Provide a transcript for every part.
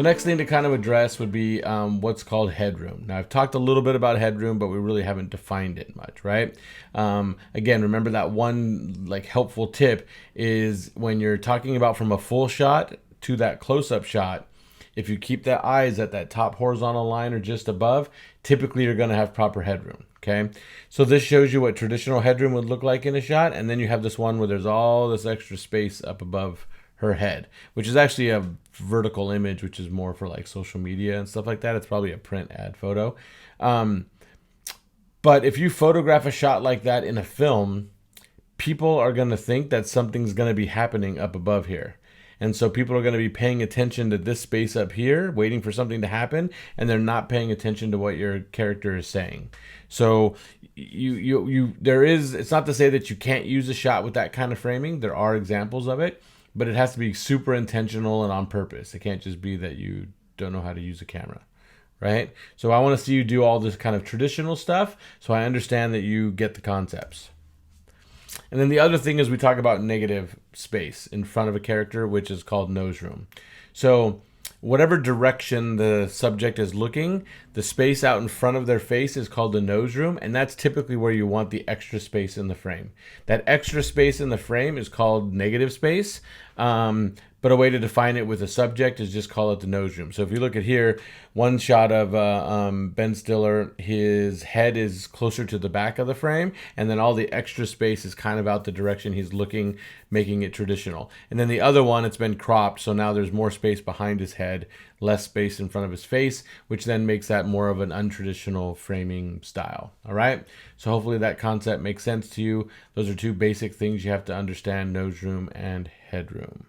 So next thing to kind of address would be what's called headroom. Now I've talked a little bit about headroom, but we really haven't defined it much, right? Again, remember that one like helpful tip is when you're talking about from a full shot to that close-up shot, if you keep the eyes at that top horizontal line or just above, typically you're going to have proper headroom. Okay, so this shows you what traditional headroom would look like in a shot, and then you have this one where there's all this extra space up above her head, which is actually a vertical image, which is more for like social media and stuff like that. It's probably a print ad photo. But if you photograph a shot like that in a film, people are going to think that something's going to be happening up above here. And so people are going to be paying attention to this space up here, waiting for something to happen, and they're not paying attention to what your character is saying. So it's not to say that you can't use a shot with that kind of framing. There are examples of it, but it has to be super intentional and on purpose. It can't just be that you don't know how to use a camera, right? So I want to see you do all this kind of traditional stuff so I understand that you get the concepts. And then the other thing is we talk about negative space in front of a character, which is called nose room. So whatever direction the subject is looking, the space out in front of their face is called the nose room, and that's typically where you want the extra space in the frame. That extra space in the frame is called negative space, but a way to define it with a subject is just call it the nose room. So if you look at here, one shot of Ben Stiller, his head is closer to the back of the frame, and then all the extra space is kind of out the direction he's looking, making it traditional. And then the other one, it's been cropped, so now there's more space behind his head, less space in front of his face, which then makes that more of an untraditional framing style. All right, so hopefully that concept makes sense to you. Those are two basic things you have to understand: nose room and headroom.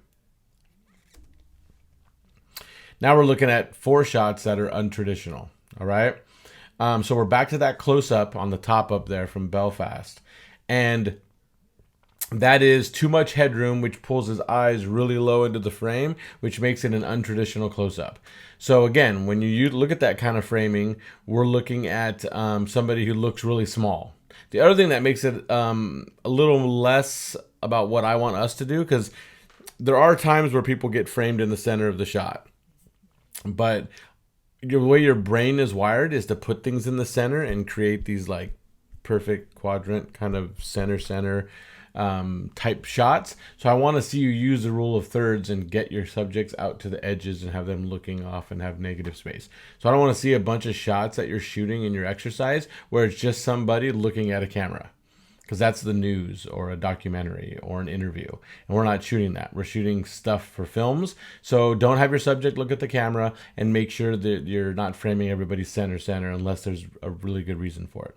Now we're looking at 4 shots that are untraditional. All right, so we're back to that close-up on the top up there from Belfast, and that is too much headroom, which pulls his eyes really low into the frame, which makes it an untraditional close-up. So again, when you look at that kind of framing, we're looking at somebody who looks really small. The other thing that makes it a little less about what I want us to do, because there are times where people get framed in the center of the shot, but the way your brain is wired is to put things in the center and create these like perfect quadrant kind of center type shots. So I want to see you use the rule of thirds and get your subjects out to the edges and have them looking off and have negative space. So I don't want to see a bunch of shots that you're shooting in your exercise where it's just somebody looking at a camera, because that's the news or a documentary or an interview, and we're not shooting that. We're shooting stuff for films. So don't have your subject look at the camera, and make sure that you're not framing everybody center unless there's a really good reason for it.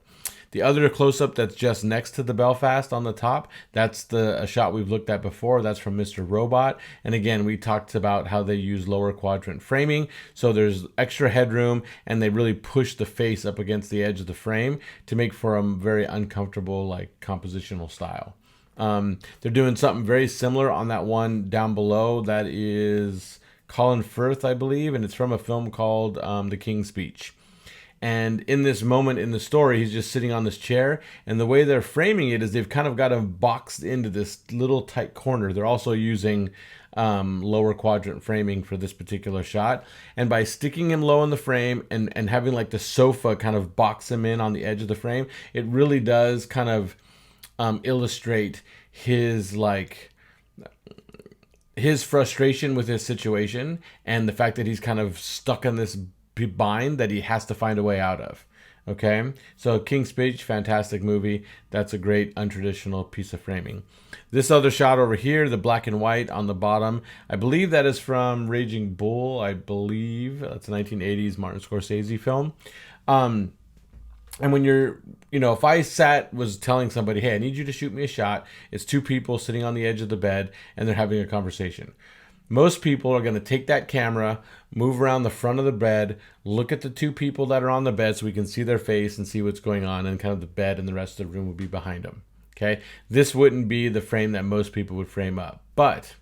The other close-up that's just next to the Belfast on the top, that's a shot we've looked at before. That's from Mr. Robot. And again, we talked about how they use lower quadrant framing. So there's extra headroom, and they really push the face up against the edge of the frame to make for a very uncomfortable, like, compositional style. They're doing something very similar on that one down below. That is Colin Firth, I believe, and it's from a film called The King's Speech. And in this moment in the story, he's just sitting on this chair. And the way they're framing it is they've kind of got him boxed into this little tight corner. They're also using lower quadrant framing for this particular shot. And by sticking him low in the frame and having like the sofa kind of box him in on the edge of the frame, it really does kind of illustrate his frustration with his situation and the fact that he's kind of stuck in this bind that he has to find a way out of. Okay, so King's Speech, fantastic movie. That's a great untraditional piece of framing. This other shot over here, the black and white on the bottom, I believe that is from Raging Bull. I believe that's a 1980s Martin Scorsese film. And when if I was telling somebody, hey, I need you to shoot me a shot, it's 2 people sitting on the edge of the bed and they're having a conversation. Most people are going to take that camera, move around the front of the bed, look at the 2 people that are on the bed so we can see their face and see what's going on, and kind of the bed and the rest of the room would be behind them. Okay, this wouldn't be the frame that most people would frame up, but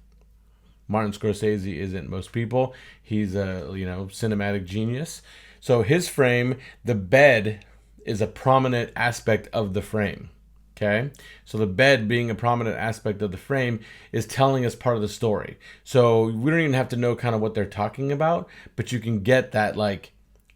Martin Scorsese isn't most people. He's a cinematic genius. So his frame, the bed is a prominent aspect of the frame. Okay, so the bed being a prominent aspect of the frame is telling us part of the story. So we don't even have to know kind of what they're talking about, but you can get that, like,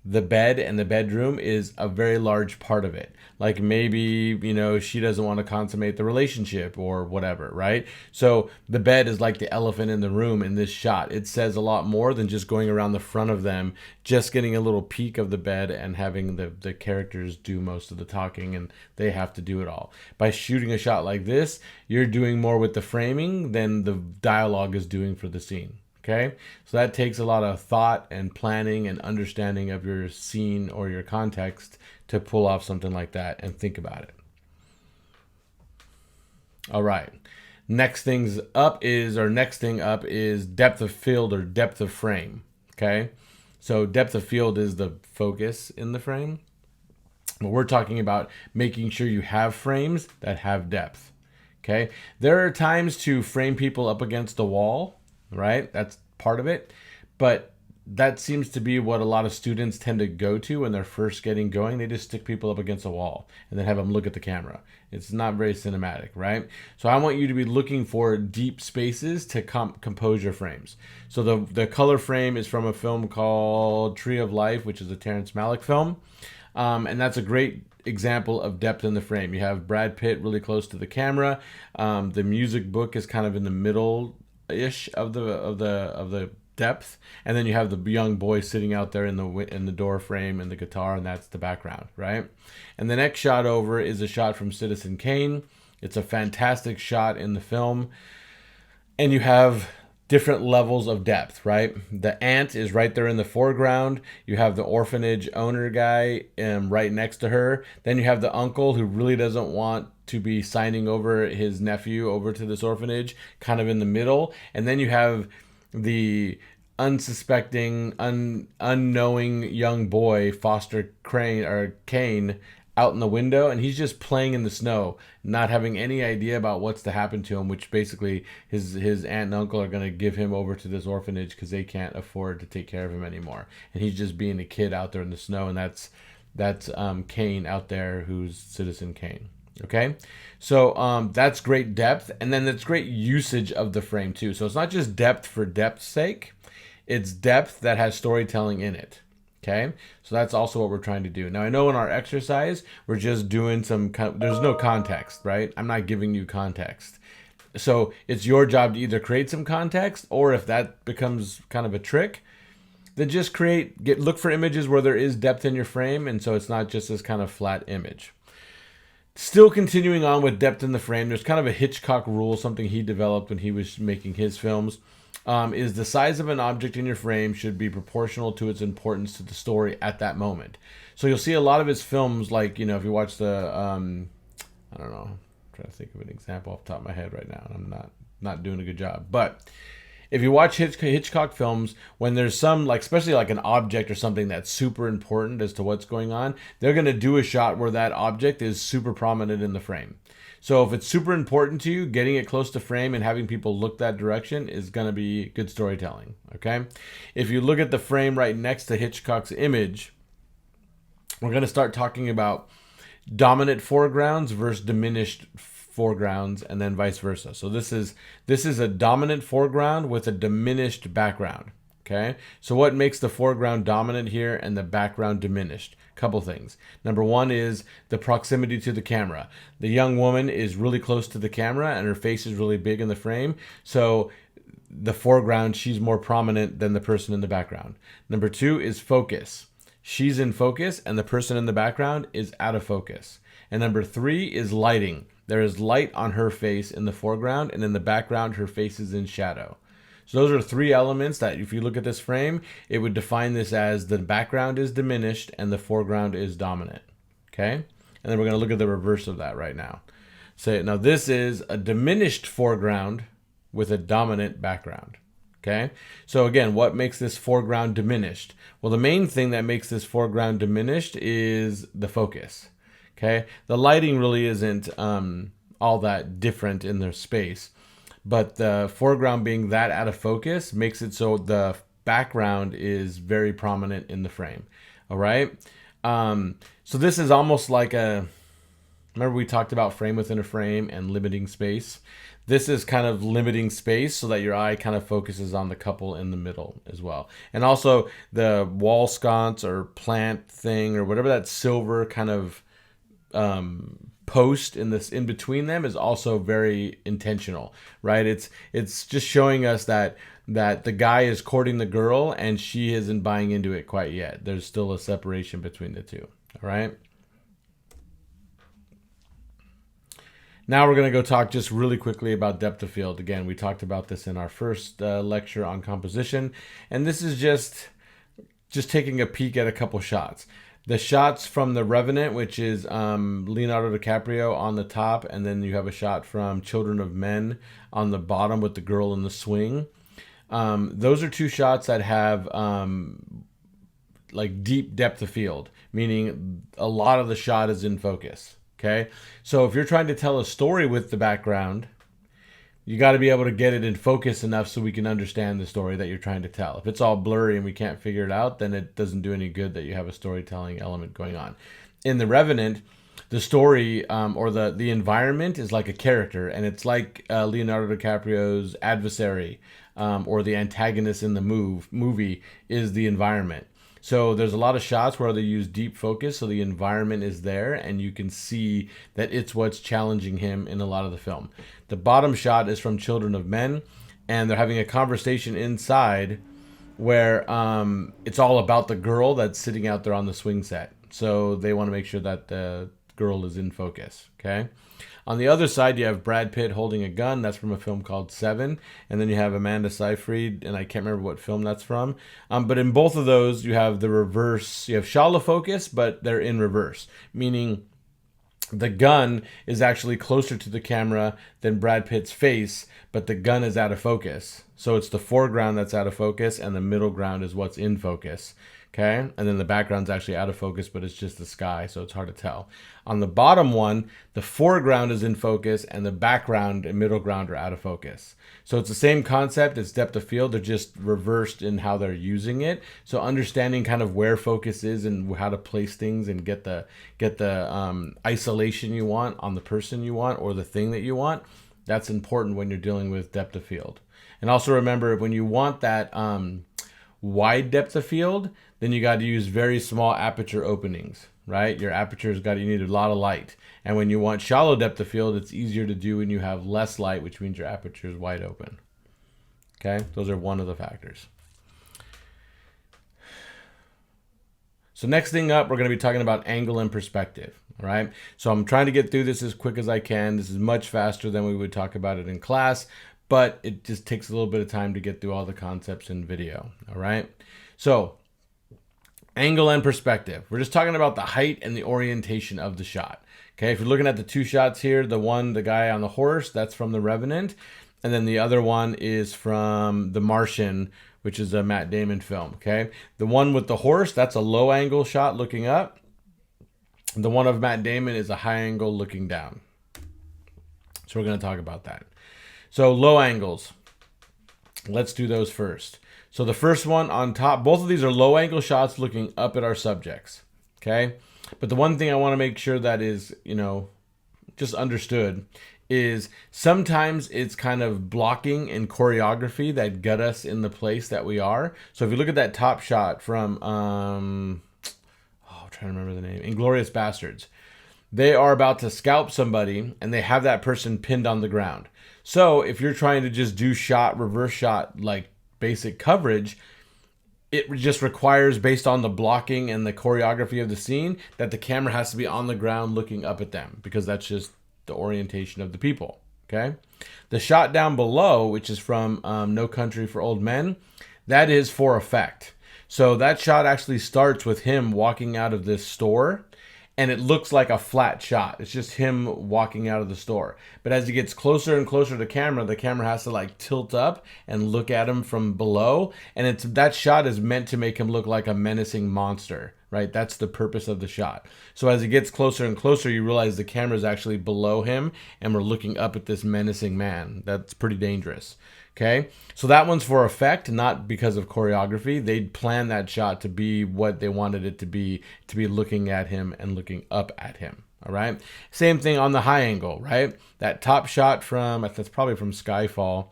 the bed and the bedroom is a very large part of it. Like, maybe, she doesn't want to consummate the relationship or whatever, right? So the bed is like the elephant in the room in this shot. It says a lot more than just going around the front of them, just getting a little peek of the bed and having the characters do most of the talking, and they have to do it all. By shooting a shot like this, you're doing more with the framing than the dialogue is doing for the scene. Okay, so that takes a lot of thought and planning and understanding of your scene or your context to pull off something like that and think about it. All right. Next thing up is depth of field or depth of frame. Okay, so depth of field is the focus in the frame. But we're talking about making sure you have frames that have depth. Okay, there are times to frame people up against a wall, right? That's part of it. But that seems to be what a lot of students tend to go to when they're first getting going. They just stick people up against a wall and then have them look at the camera. It's not very cinematic, right? So I want you to be looking for deep spaces to compose your frames. So the color frame is from a film called Tree of Life, which is a Terrence Malick film. And that's a great example of depth in the frame. You have Brad Pitt really close to the camera. The music book is kind of in the middle-ish of the depth, and then you have the young boy sitting out there in the door frame and the guitar, and that's the background, right? And the next shot over is a shot from Citizen Kane. It's a fantastic shot in the film, and you have different levels of depth, right? The aunt is right there in the foreground. You have the orphanage owner guy right next to her. Then you have the uncle who really doesn't want to be signing over his nephew over to this orphanage, kind of in the middle. And then you have the unsuspecting, unknowing young boy, Foster Kane, out in the window, and he's just playing in the snow, not having any idea about what's to happen to him, which basically his aunt and uncle are going to give him over to this orphanage because they can't afford to take care of him anymore. And he's just being a kid out there in the snow, and that's Kane out there, who's Citizen Kane. Okay, so that's great depth, and then that's great usage of the frame too. So it's not just depth for depth's sake, it's depth that has storytelling in it. Okay, so that's also what we're trying to do. Now, I know in our exercise, we're just doing there's no context, right? I'm not giving you context. So it's your job to either create some context, or if that becomes kind of a trick, then just look for images where there is depth in your frame, and so it's not just this kind of flat image. Still continuing on with depth in the frame, there's kind of a Hitchcock rule, something he developed when he was making his films. Is the size of an object in your frame should be proportional to its importance to the story at that moment. So you'll see a lot of his films, like, if you watch the, I don't know, I'm trying to think of an example off the top of my head right now, and I'm not doing a good job. But if you watch Hitchcock films, when there's some, like, especially like an object or something that's super important as to what's going on, they're going to do a shot where that object is super prominent in the frame. So if it's super important to you, getting it close to frame and having people look that direction is going to be good storytelling, okay? If you look at the frame right next to Hitchcock's image, we're going to start talking about dominant foregrounds versus diminished foregrounds, and then vice versa. So this is a dominant foreground with a diminished background, okay? So what makes the foreground dominant here and the background diminished? Couple things. Number one is the proximity to the camera. The young woman is really close to the camera and her face is really big in the frame. So the foreground, she's more prominent than the person in the background. Number two is focus. She's in focus and the person in the background is out of focus. And number three is lighting. There is light on her face in the foreground, and in the background, her face is in shadow. So those are three elements that, if you look at this frame, it would define this as the background is diminished and the foreground is dominant. Okay? And then we're going to look at the reverse of that right now. So now this is a diminished foreground with a dominant background. Okay? So again, what makes this foreground diminished? Well, the main thing that makes this foreground diminished is the focus. Okay? The lighting really isn't all that different in their space. But the foreground being that out of focus makes it so the background is very prominent in the frame. All right. So this is almost like Remember we talked about frame within a frame and limiting space? This is kind of limiting space so that your eye kind of focuses on the couple in the middle as well. And also the wall sconce or plant thing or whatever that silver kind of post in this in between them is also very intentional, right? It's just showing us that the guy is courting the girl and she isn't buying into it quite yet. There's still a separation between the two. All right. Now we're going to go talk just really quickly about depth of field. Again, we talked about this in our first lecture on composition, and this is just taking a peek at a couple shots. The shots from The Revenant, which is Leonardo DiCaprio on the top, and then you have a shot from Children of Men on the bottom with the girl in the swing. Those are two shots that have like deep depth of field, meaning a lot of the shot is in focus. Okay, so if you're trying to tell a story with the background, you got to be able to get it in focus enough so we can understand the story that you're trying to tell. If it's all blurry and we can't figure it out, then it doesn't do any good that you have a storytelling element going on. In The Revenant, the story or the environment is like a character, and it's like Leonardo DiCaprio's adversary or the antagonist in the movie is the environment. So there's a lot of shots where they use deep focus, so the environment is there, and you can see that it's what's challenging him in a lot of the film. The bottom shot is from Children of Men, and they're having a conversation inside where it's all about the girl that's sitting out there on the swing set. So they want to make sure that the girl is in focus, okay? On the other side, you have Brad Pitt holding a gun. That's from a film called Seven. And then you have Amanda Seyfried, and I can't remember what film that's from. But in both of those, you have the reverse. You have shallow focus, but they're in reverse, meaning the gun is actually closer to the camera than Brad Pitt's face, but the gun is out of focus. So it's the foreground that's out of focus, and the middle ground is what's in focus. Okay, and then the background's actually out of focus, but it's just the sky, so it's hard to tell. On the bottom one, the foreground is in focus, and the background and middle ground are out of focus. So it's the same concept, it's depth of field, they're just reversed in how they're using it. So understanding kind of where focus is and how to place things and get the isolation you want on the person you want or the thing that you want, that's important when you're dealing with depth of field. And also remember, when you want that wide depth of field, then you got to use very small aperture openings, right? Your aperture's you need a lot of light. And when you want shallow depth of field, it's easier to do when you have less light, which means your aperture is wide open. Okay, those are one of the factors. So next thing up, we're going to be talking about angle and perspective, all right? So I'm trying to get through this as quick as I can. This is much faster than we would talk about it in class, but it just takes a little bit of time to get through all the concepts in video, all right? So angle and perspective. We're just talking about the height and the orientation of the shot. Okay, if you're looking at the two shots here, the guy on the horse, that's from The Revenant. And then the other one is from The Martian, which is a Matt Damon film, okay? The one with the horse, that's a low angle shot looking up. The one of Matt Damon is a high angle looking down. So we're going to talk about that. So low angles, let's do those first. So the first one on top, both of these are low angle shots looking up at our subjects, okay? But the one thing I want to make sure that is, just understood is sometimes it's kind of blocking and choreography that get us in the place that we are. So if you look at that top shot from, I'm trying to remember the name, Inglourious Bastards. They are about to scalp somebody and they have that person pinned on the ground. So if you're trying to just do reverse shot, like basic coverage, it just requires, based on the blocking and the choreography of the scene, that the camera has to be on the ground looking up at them, because that's just the orientation of the people, okay? The shot down below, which is from No Country for Old Men, that is for effect. So that shot actually starts with him walking out of this store, and it looks like a flat shot. It's just him walking out of the store. But as he gets closer and closer to the camera has to like tilt up and look at him from below. And that shot is meant to make him look like a menacing monster, right? That's the purpose of the shot. So as he gets closer and closer, you realize the camera is actually below him and we're looking up at this menacing man. That's pretty dangerous. Okay, so that one's for effect, not because of choreography. They'd plan that shot to be what they wanted it to be looking at him and looking up at him. All right. Same thing on the high angle, right? That top shot that's probably from Skyfall.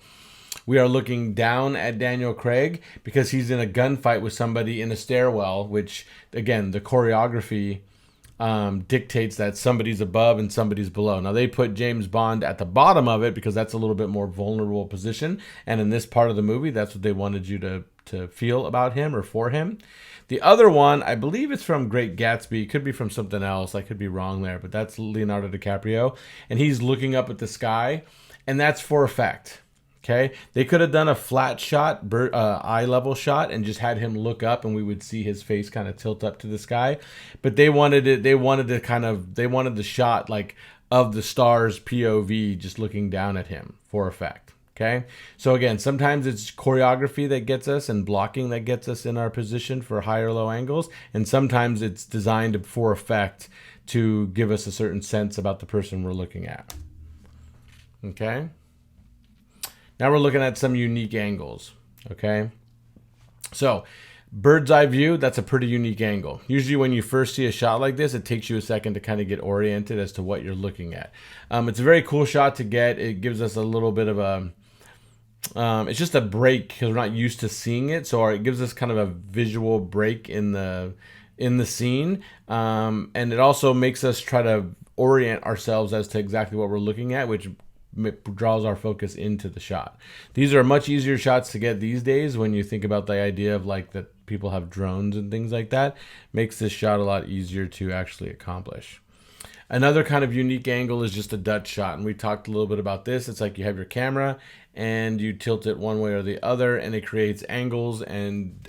We are looking down at Daniel Craig because he's in a gunfight with somebody in a stairwell, which, again, the choreography dictates that somebody's above and somebody's below. Now, they put James Bond at the bottom of it because that's a little bit more vulnerable position. And in this part of the movie, that's what they wanted you to feel about him or for him. The other one, I believe it's from Great Gatsby. It could be from something else. I could be wrong there, but that's Leonardo DiCaprio. And he's looking up at the sky, and that's for effect. Okay, they could have done a flat shot, eye level shot, and just had him look up, and we would see his face kind of tilt up to the sky. But they wanted it. They wanted the shot like of the stars POV, just looking down at him for effect. Okay, so again, sometimes it's choreography that gets us and blocking that gets us in our position for high or low angles, and sometimes it's designed for effect to give us a certain sense about the person we're looking at. Okay. Now we're looking at some unique angles, okay? So, bird's eye view, that's a pretty unique angle. Usually when you first see a shot like this, it takes you a second to kind of get oriented as to what you're looking at. It's a very cool shot to get. It gives us a little bit of a... it's just a break because we're not used to seeing it, so it gives us kind of a visual break in the scene, and it also makes us try to orient ourselves as to exactly what we're looking at, which draws our focus into the shot. These are much easier shots to get these days when you think about the idea of like that people have drones and things like that. Makes this shot a lot easier to actually accomplish. Another kind of unique angle is just a Dutch shot, and we talked a little bit about this. It's like you have your camera and you tilt it one way or the other, and it creates angles and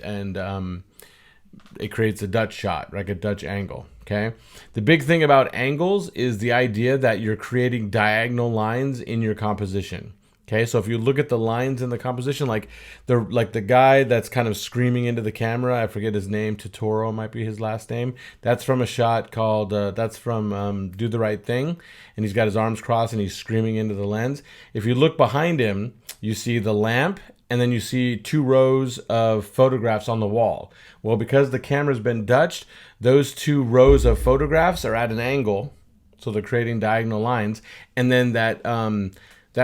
it creates a Dutch shot, like a Dutch angle. Okay. The big thing about angles is the idea that you're creating diagonal lines in your composition. Okay, so if you look at the lines in the composition, like the guy that's kind of screaming into the camera, I forget his name, Totoro might be his last name. That's from a shot called that's from Do the Right Thing, and he's got his arms crossed and he's screaming into the lens. If you look behind him, you see the lamp, and then you see 2 rows of photographs on the wall. Well, because the camera's been Dutched, those 2 rows of photographs are at an angle, so they're creating diagonal lines, and then that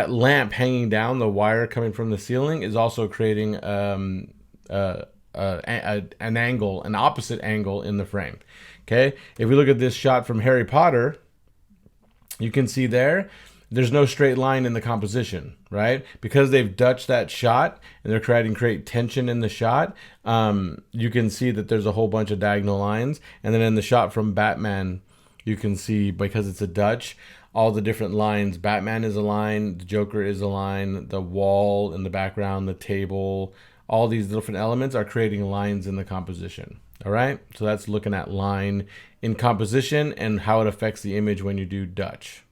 lamp hanging down, the wire coming from the ceiling, is also creating an angle, an opposite angle in the frame. Okay, if we look at this shot from Harry Potter, you can see there's no straight line in the composition, right? Because they've Dutched that shot and they're trying to create tension in the shot, you can see that there's a whole bunch of diagonal lines. And then in the shot from Batman, you can see, because it's a Dutch, all the different lines. Batman is a line, the Joker is a line, the wall in the background, the table, all these different elements are creating lines in the composition. All right, so that's looking at line in composition and how it affects the image when you do Dutch.